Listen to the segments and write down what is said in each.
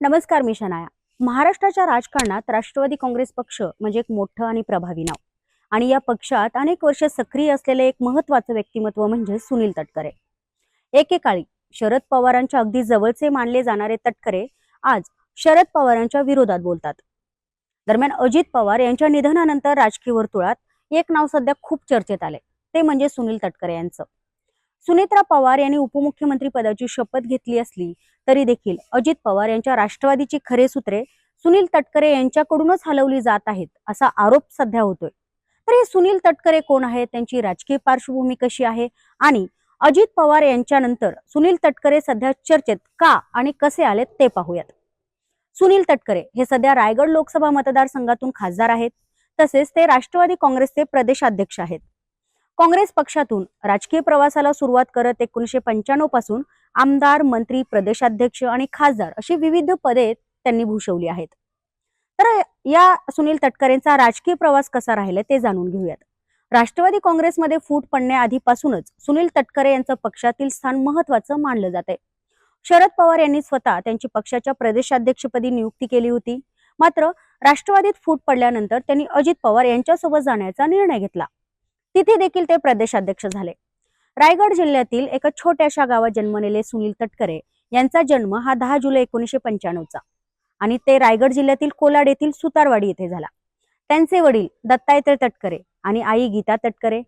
नमस्कार, मी शनाया. महाराष्ट्राच्या राजकारणात राष्ट्रवादी काँग्रेस पक्ष म्हणजे एक मोठं आणि प्रभावी नाव. आणि या पक्षात अनेक वर्ष सक्रिय असलेले एक महत्त्वाचं व्यक्तिमत्व म्हणजे सुनील तटकरे. एकेकाळी शरद पवारांच्या अगदी जवळचे मानले जाणारे तटकरे आज शरद पवारांच्या विरोधात बोलतात. दरम्यान अजित पवार यांच्या निधनानंतर राजकीय वर्तुळात एक नाव सध्या खूप चर्चेत आले, ते म्हणजे सुनील तटकरे यांचं. सुनेत्रा पवार यांनी उपमुख्यमंत्री पदाची शपथ घेतली असली तरी देखील अजित पवार यांच्या राष्ट्रवादीची खरे सूत्रे सुनील तटकरे यांच्याकडूनच हलवली जात आहेत असा आरोप सध्या होतोय. तर हे सुनील तटकरे कोण आहेत, त्यांची राजकीय पार्श्वभूमी कशी आहे आणि अजित पवार यांच्यानंतर सुनील तटकरे सध्या चर्चेत का आणि कसे आलेत ते पाहूयात. सुनील तटकरे हे सध्या रायगड लोकसभा मतदारसंघातून खासदार आहेत. तसेच ते राष्ट्रवादी काँग्रेसचे प्रदेशाध्यक्ष आहेत. काँग्रेस पक्षातून राजकीय प्रवासाला सुरुवात करत 1995 पासून आमदार, मंत्री, प्रदेशाध्यक्ष आणि खासदार अशी विविध पदे त्यांनी भूषवली आहेत. तर या सुनील तटकरेंचा राजकीय प्रवास कसा राहिला ते जाणून घेऊयात. राष्ट्रवादी काँग्रेसमध्ये फूट पडण्याआधीपासूनच सुनील तटकरे यांचं पक्षातील स्थान महत्त्वाचं मानलं जाते. शरद पवार यांनी स्वतः त्यांची पक्षाच्या प्रदेशाध्यक्षपदी नियुक्ती केली होती. मात्र राष्ट्रवादीत फूट पडल्यानंतर त्यांनी अजित पवार यांच्यासोबत जाण्याचा निर्णय घेतला. तिथे देखील ते प्रदेशाध्यक्ष झाले. रायगड जिल्ह्यातील एका छोट्याशा गावात जन्मलेले सुनील तटकरे यांचा जन्म हा 10 जुलै 1995 चा आणि ते रायगड जिल्ह्यातील कोलाड येथील सुतारवाडी येथे झाला. त्यांचे वडील दत्तात्रय तटकरे आणि आई गीता तटकरे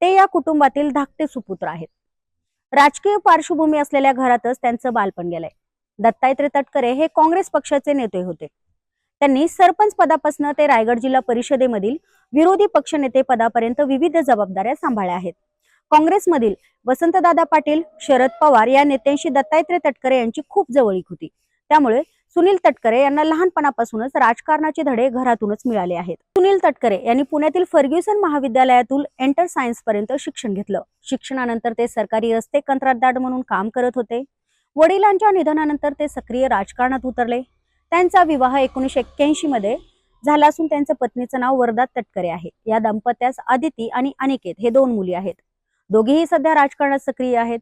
ते या कुटुंबातील धाकटे सुपुत्र आहेत. राजकीय पार्श्वभूमी असलेल्या घरातच त्यांचं बालपण गेलंय. दत्तात्रय तटकरे हे काँग्रेस पक्षाचे नेते होते. त्यांनी सरपंच पदापासून ते रायगड जिल्हा परिषदेमधील विरोधी पक्षनेते पदापर्यंत विविध जबाबदाऱ्या सांभाळल्या आहेत. काँग्रेसमधील वसंतदादा पाटील, शरद पवार या नेत्यांशी दत्तात्रय तटकरे यांची खूप जवळीक होती. त्यामुळे सुनील तटकरे यांना लहानपणापासूनच राजकारणाचे धडे घरातूनच मिळाले आहेत. सुनील तटकरे यांनी पुण्यातील फर्ग्युसन महाविद्यालयातून एंटर सायन्स पर्यंत शिक्षण घेतलं. शिक्षणानंतर ते सरकारी रस्ते कंत्राटदार म्हणून काम करत होते. वडिलांच्या निधनानंतर ते सक्रिय राजकारणात उतरले. त्यांचा विवाह 1981 मध्ये झाला असून त्यांच्या पत्नीचं नाव वरदा तटकरे आहे. या दाम्पत्यास आदिती आणि अनिकेत हे 2 मुली आहेत. दोघेही सध्या राजकारणात सक्रिय आहेत.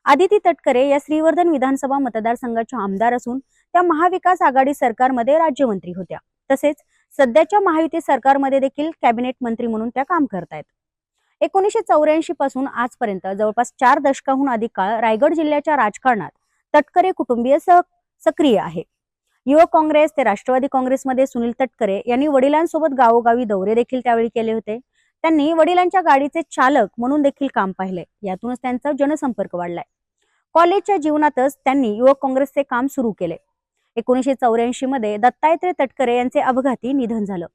आदिती तटकरे या श्रीवर्धन विधानसभा मतदारसंघाच्या आमदार असून त्या महाविकास आघाडी सरकारमध्ये राज्यमंत्री होत्या. तसेच सध्याच्या महायुती सरकारमध्ये देखील कॅबिनेट मंत्री म्हणून त्या काम करतायत. 1984 पासून आजपर्यंत जवळपास 4 दशकाहून अधिक काळ रायगड जिल्ह्याच्या राजकारणात तटकरे कुटुंबीय सक्रिय आहे. युवक काँग्रेस ते राष्ट्रवादी काँग्रेसमध्ये सुनील तटकरे यांनी वडिलांसोबत गावोगावी दौरे देखील त्यावेळी केले होते. त्यांनी वडिलांच्या गाडीचे चालक म्हणून देखील काम पाहिले. यातूनच त्यांचा जनसंपर्क वाढलाय. कॉलेजच्या जीवनातच त्यांनी युवक काँग्रेसचे काम सुरू केले. 1984 मध्ये दत्तात्रय तटकरे यांचे अपघाती निधन झालं.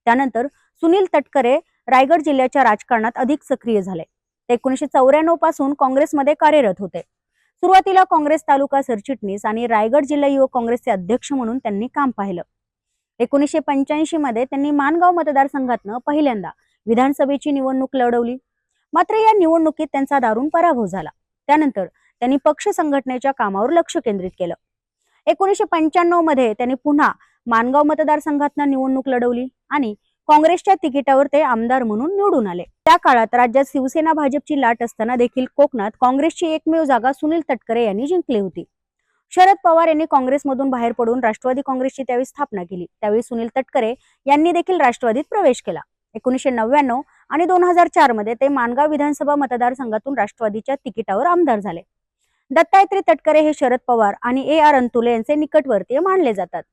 त्यानंतर सुनील तटकरे रायगड जिल्ह्याच्या राजकारणात अधिक सक्रिय झाले. ते 1994 पासून काँग्रेसमध्ये कार्यरत होते. सुरुवातीला काँग्रेस तालुका सरचिटणीस आणि रायगड जिल्हा युवक काँग्रेसचे अध्यक्ष म्हणून त्यांनी काम पाहिलं. 1985 मध्ये त्यांनी माणगाव मतदारसंघातनं पहिल्यांदा विधानसभेची निवडणूक लढवली. मात्र या निवडणुकीत त्यांचा दारुण पराभव झाला. त्यानंतर त्यांनी पक्ष संघटनेच्या कामावर लक्ष केंद्रित केलं. 1995 मध्ये त्यांनी पुन्हा माणगाव मतदारसंघातनं निवडणूक लढवली आणि काँग्रेसच्या तिकिटावर ते आमदार म्हणून निवडून आले. त्या काळात राज्यात शिवसेना भाजपची लाट असताना देखील कोकणात काँग्रेसची एकमेव जागा सुनील तटकरे यांनी जिंकली होती. शरद पवार यांनी काँग्रेसमधून बाहेर पडून राष्ट्रवादी काँग्रेसची त्यावेळी स्थापना केली. त्यावेळी सुनील तटकरे यांनी देखील राष्ट्रवादीत प्रवेश केला. 1999 आणि 2004 मध्ये ते माणगाव विधानसभा मतदारसंघातून राष्ट्रवादीच्या तिकिटावर आमदार झाले. दत्तात्रय तटकरे हे शरद पवार आणि AR अंतुले यांचे निकटवर्तीय मानले जातात.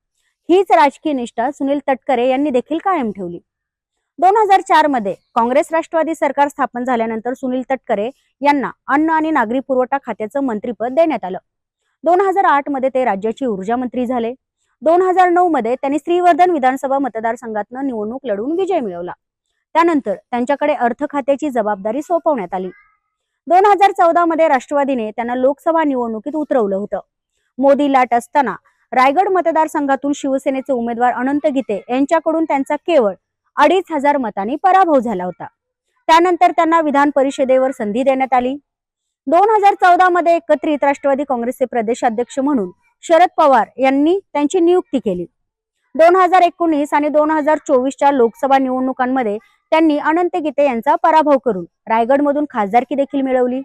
हीच राजकीय निष्ठा सुनील तटकरे यांनी देखील कायम ठेवली. 2004 मध्ये काँग्रेस राष्ट्रवादी सरकार स्थापन झाल्यानंतर सुनील तटकरे यांना अन्न आणि नागरी पुरवठा खात्याचं मंत्रिपद देण्यात आलं. 2008 मध्ये ते राज्याचे ऊर्जा मंत्री झाले. 2009 मध्ये त्यांनी श्रीवर्धन विधानसभा मतदारसंघातनं निवडणूक लढवून विजय मिळवला. त्यानंतर त्यांच्याकडे अर्थ खात्याची जबाबदारी सोपवण्यात आली. 2014 मध्ये राष्ट्रवादीने त्यांना लोकसभा निवडणुकीत उतरवलं होतं. मोदी लाट असताना रायगड मतदारसंघातून शिवसेनेचे उमेदवार अनंत गीते यांच्याकडून त्यांचा केवळ 2,500 मतांनी पराभव झाला होता. त्यानंतर त्यांना विधान परिषदेवर संधी देण्यात आली. 2014 मध्ये एकत्रित राष्ट्रवादी काँग्रेसचे प्रदेशाध्यक्ष म्हणून शरद पवार यांनी त्यांची नियुक्ती केली. 2019 आणि 2024च्या लोकसभा निवडणुकांमध्ये त्यांनी अनंत गीते यांचा पराभव करून रायगडमधून खासदारकी देखील मिळवली.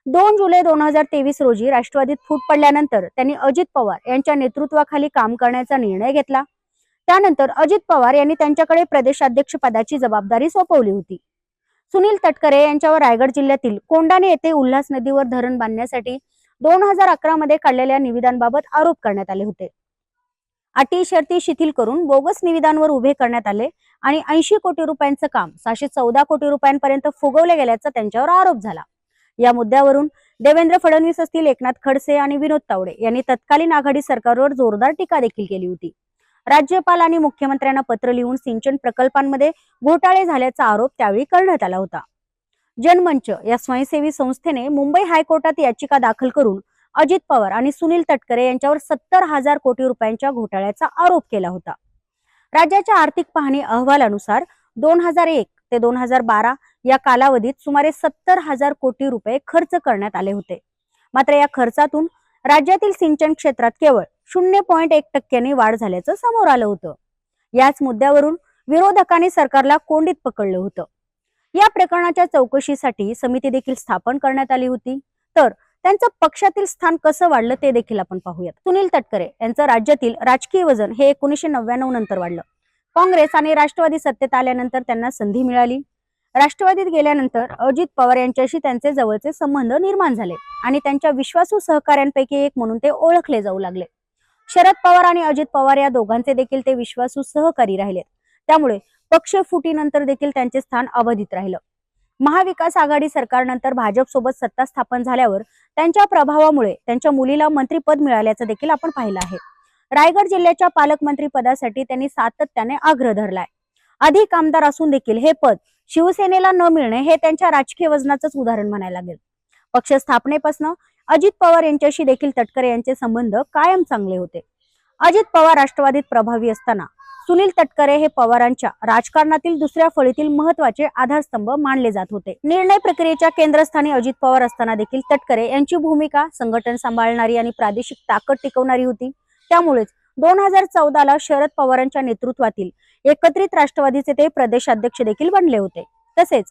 2 जुलै 2023 रोजी राष्ट्रवादीत फूट पडल्यानंतर त्यांनी अजित पवार यांच्या नेतृत्वाखाली काम करण्याचा निर्णय घेतला. त्यानंतर अजित पवार यांनी त्यांच्याकडे प्रदेशाध्यक्ष पदाची जबाबदारी सोपवली होती. सुनील तटकरे यांच्यावर रायगड जिल्ह्यातील कोंडाणे येथे उल्हास नदीवर धरण बांधण्यासाठी 2011 मध्ये काढलेल्या निविदांबाबत आरोप करण्यात आले होते. अटी शर्ती शिथिल करून बोगस निविदांवर उभे करण्यात आले आणि 80 कोटी रुपयांचं काम 614 कोटी रुपयांपर्यंत फुगवले गेल्याचा त्यांच्यावर आरोप झाला. या मुद्द्यावरून देवेंद्र फडणवीस असतील, एकनाथ खडसे आणि विनोद तावडे यांनी तत्कालीन आघाडी सरकारवर जोरदार टीका देखील केली होती. राज्यपाल आणि मुख्यमंत्र्यांना पत्र लिहून सिंचन प्रकल्पांमध्ये घोटाळे झाल्याचा आरोप त्यावेळी करण्यात आला होता. जनमंच या स्वयंसेवी संस्थेने मुंबई हायकोर्टात याचिका दाखल करून अजित पवार आणि सुनील तटकरे यांच्यावर 70,000 कोटी रुपयांच्या घोटाळ्याचा आरोप केला होता. राज्याच्या आर्थिक पाहणी अहवालानुसार 2001 ते 2012 या कालावधीत सुमारे 70,000 कोटी रुपये खर्च करण्यात आले होते. मात्र या खर्चातून राज्यातील सिंचन क्षेत्रात केवळ 0.1% वाढ झाल्याचं समोर आलं होतं. याच मुद्द्यावरून विरोधकांनी सरकारला कोंडीत पकडलं होतं. या प्रकरणाच्या चौकशीसाठी समिती देखील स्थापन करण्यात आली होती. तर त्यांचं पक्षातील स्थान कसं वाढलं ते देखील आपण पाहूयात. सुनील तटकरे यांचं राज्यातील राजकीय वजन हे 1999 नंतर वाढलं. काँग्रेस आणि राष्ट्रवादी सत्तेत आल्यानंतर त्यांना संधी मिळाली. राष्ट्रवादीत गेल्यानंतर अजित पवार यांच्याशी त्यांचे जवळचे संबंध निर्माण झाले आणि त्यांच्या विश्वासू सहकाऱ्यांपैकी एक म्हणून ते ओळखले जाऊ लागले. शरद पवार आणि अजित पवार या दोघांचे देखील ते विश्वासू सहकारी राहिले. त्यामुळे पक्ष फुटीनंतर देखील त्यांचे स्थान अबाधित राहिलं. महाविकास आघाडी सरकारनंतर भाजप सोबत सत्ता स्थापन झाल्यावर त्यांच्या प्रभावामुळे त्यांच्या मुलीला मंत्रीपद मिळाल्याचं देखील आपण पाहिलं आहे. रायगड जिल्ह्याच्या पालकमंत्री पदासाठी त्यांनी सातत्याने आग्रह धरलाय. अधिक आमदार असून देखील हे पद शिवसेनेला न मिळणे हे त्यांच्या राजकीय वजनाचंच उदाहरण म्हणायला लागेल. पक्ष स्थापनेपासून अजित पवार यांच्याशी देखील तटकरे यांचे संबंध कायम चांगले होते. अजित पवार राष्ट्रवादीत प्रभावी असताना सुनील तटकरे हे पवारांच्या राजकारणातील दुसऱ्या फळीतील महत्वाचे आधारस्तंभ मानले जात होते. निर्णय प्रक्रियेच्या केंद्रस्थानी अजित पवार असताना देखील तटकरे यांची भूमिका संघटन सांभाळणारी आणि प्रादेशिक ताकद टिकवणारी होती. त्यामुळेच 2014ला शरद पवारांच्या नेतृत्वातील एकत्रित राष्ट्रवादीचे ते प्रदेशाध्यक्ष देखील बनले होते. तसेच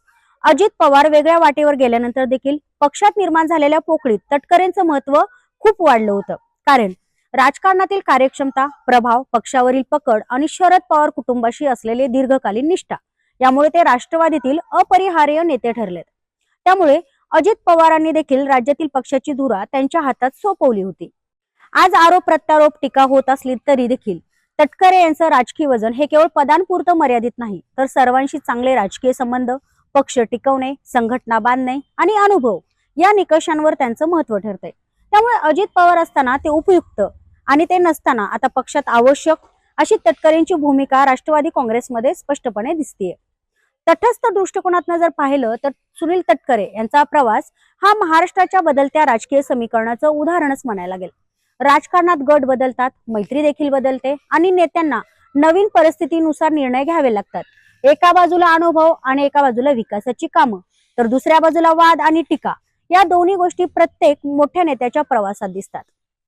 अजित पवार वेगळ्या वाटेवर गेल्यानंतर देखील पक्षात निर्माण झालेल्या पोकळीत तटकरेंचं महत्व खूप वाढलं होतं. कारण राजकारणातील कार्यक्षमता, प्रभाव, पक्षावरील पकड आणि शरद पवार कुटुंबाशी असलेले दीर्घकालीन निष्ठा यामुळे ते राष्ट्रवादीतील अपरिहार्य नेते ठरलेत. त्यामुळे अजित पवारांनी देखील राज्यातील पक्षाची धुरा त्यांच्या हातात सोपवली होती. आज आरोप प्रत्यारोप टीका होत असली तरी देखील तटकरे यांचं राजकीय वजन हे केवळ पदांपुरतं मर्यादित नाही, तर सर्वांशी चांगले राजकीय संबंध, पक्ष टिकवणे, संघटना बांधणे आणि अनुभव या निकषांवर त्यांचं महत्व ठरतंय. त्यामुळे अजित पवार असताना ते उपयुक्त आणि ते नसताना आता पक्षात आवश्यक अशी तटकरेंची भूमिका राष्ट्रवादी काँग्रेसमध्ये स्पष्टपणे दिसतेय. तटस्थ दृष्टिकोनातून जर पाहिलं तर सुनील तटकरे यांचा प्रवास हा महाराष्ट्राच्या बदलत्या राजकीय समीकरणाचं उदाहरणच म्हणायला लागेल. राजकारणात गट बदलतात, मैत्री देखील बदलते आणि नेत्यांना नवीन परिस्थितीनुसार निर्णय घ्यावे लागतात. एका बाजूला अनुभव आणि एका बाजूला विकासाची कामं, तर दुसऱ्या बाजूला वाद आणि टीका. या दोन्ही गोष्टी प्रत्येक मोठ्या नेत्याच्या प्रवासात दिसतात.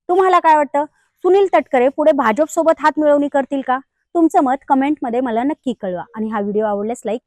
तुम्हाला काय वाटतं? सुनील तटकरे पुढे भाजप सोबत हात मिळवणी करतील का? तुमचं मत कमेंटमध्ये मला नक्की कळवा आणि हा व्हिडिओ आवडल्यास लाईक करा.